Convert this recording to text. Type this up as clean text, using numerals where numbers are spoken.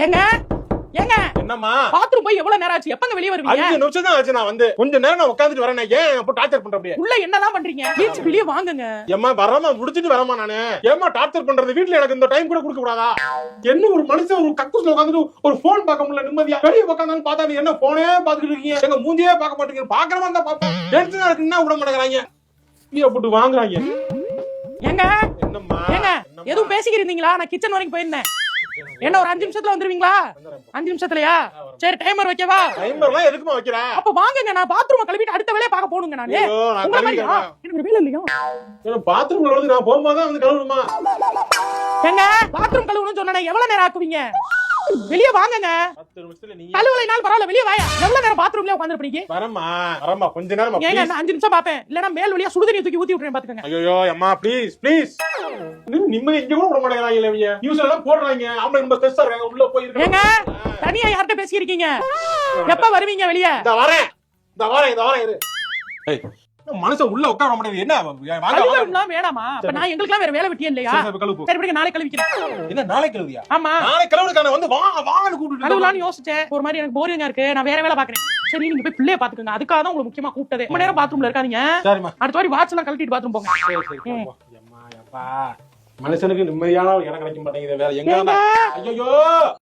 ஏங்க ஏங்க என்னம்மா பாத்ரூம் போய் எவ்வளவு நேரம் ஆச்சு? எப்பங்க வெளிய வருவீங்க? 5 நிமிஷம் தான் ஆச்சு. நான் வந்து கொஞ்ச நேரம் நான் உட்கார்ந்துட்டு வரேன். ஏன் அப்போ டார்ச்சர் பண்ற அப்படியே? உள்ள என்னதான் பண்றீங்க? ப்ளீஸ் வெளிய வாங்குங்க. ஏம்மா வரமா முடிச்சிட்டு வரமா நானு. ஏம்மா டார்ச்சர் பண்றது? வீட்ல எனக்கு இந்த டைம் கூட கொடுக்க கூடாதா? என்ன ஒரு மனுஷன் ஒரு கக்கூஸ்ல உட்கார்ந்துட்டு ஒரு போன் பார்க்க முடியல நிம்மதியா. வெளிய உட்கார்ந்தாலும் பார்த்தா நீ என்ன போனே பார்த்துட்டு இருக்கீங்க? எங்க மூஞ்சியே பார்க்க மாட்டீங்க. பார்க்கறமா இருந்தா பாப்போம். டென்ஷனா இருக்குன்னா விட மாட்டேங்கறாங்க. நீ போட்டு வாங்குறாங்க. ஏங்க என்னம்மா? ஏங்க எதுவும் பேசிக்கிறீங்களா? நான் கிச்சன் வரைக்கும் போயிருந்தேன். என்ன ஒரு 5 நிமிஷத்துல வந்துருவீங்களா? 5 நிமிஷத்துலயா? சரி டைமர் வைக்கவா? டைமர்லாம் எதுக்குமா வைக்கிற? அப்ப வாங்குங்க. நான் பாத்ரூம் கழுவிட்டு அடுத்த வேலைய பார்க்க போணுங்க நானு. உங்கள மாதிரியா? எனக்கு ஒரு வேலை இல்லையா? நான் பாத்ரூம்ல வந்து நான் போகும்போது தான் வந்து கழுவணுமா? ஏங்க பாத்ரூம் கழுவணும்னு சொன்னா எவ்வளவு நேரம் ஆக்குவீங்க? வெளிய வாங்குங்க. 10 நிமிஷத்துல நீ கழுவலைனாலும் பரவாயில்ல வெளிய வாயா. எவ்வளவு நேரம் பாத்ரூம்ல உட்கார்ந்திருப்பீங்க? வரமா கொஞ்ச நேரமா. ஏங்க நான் 5 நிமிஷம் பாப்பேன். இல்லனா மேல் வழியா சுடுதண்ணி தூக்கி ஊத்தி விட்டுறேன் பாத்துக்கங்க. ஐயோ அம்மா ப்ளீஸ் நிம்மதி இங்க கூட விட மாட்டேங்கறாங்க இவங்க. நியூஸ்ல எல்லாம் போடுறாங்க. ஆம்பளை ரொம்ப ஸ்ட்ரெஸ்ஸா இருக்காங்க. உள்ள போய் இருக்காங்க. ஏங்க தனியா யார்ட்ட பேசிக்கிறீங்க? எப்ப வருவீங்க வெளிய? இந்த வரேன் இரு. ஏய் மனுஷன் உள்ள உட்கார விட மாட்டேங்குது. என்ன வாங்க கழுவலாம் வேணாமா? அப்ப நான் எங்களுக்குலாம் வேற வேலை வெட்டியே இல்லையா? சரி விடுங்க நாளை கழுவிக்கிறேன். என்ன நாளை கழுவியா? ஆமா நாளை கழுவுறதுக்கான வந்து வான்னு கூப்பிட்டு கழுவலாம்னு யோசிச்சேன். ஒரு மாதிரி எனக்கு போரிங்கா இருக்கு. நான் வேற வேலை பாக்குறேன். சரி நீங்க போய் பிள்ளைய பாத்துக்கங்க. அதுக்காக தான் உங்களுக்கு முக்கியமா கூப்பிட்டதே. ரொம்ப நேரம் பாத்ரூம்ல இருக்காதீங்க. சரிமா. அடுத்த வாட்டி வாட்ச் எல்லாம் கழட்டிட்டு பாத்ரூம் போங்க. சரி அம்மா யப்பா மனுஷனுக்கு நிம்மதியான ஒரு இடம் கிடைக்க மாட்டேங்குது. வேற எங்க ஐயோ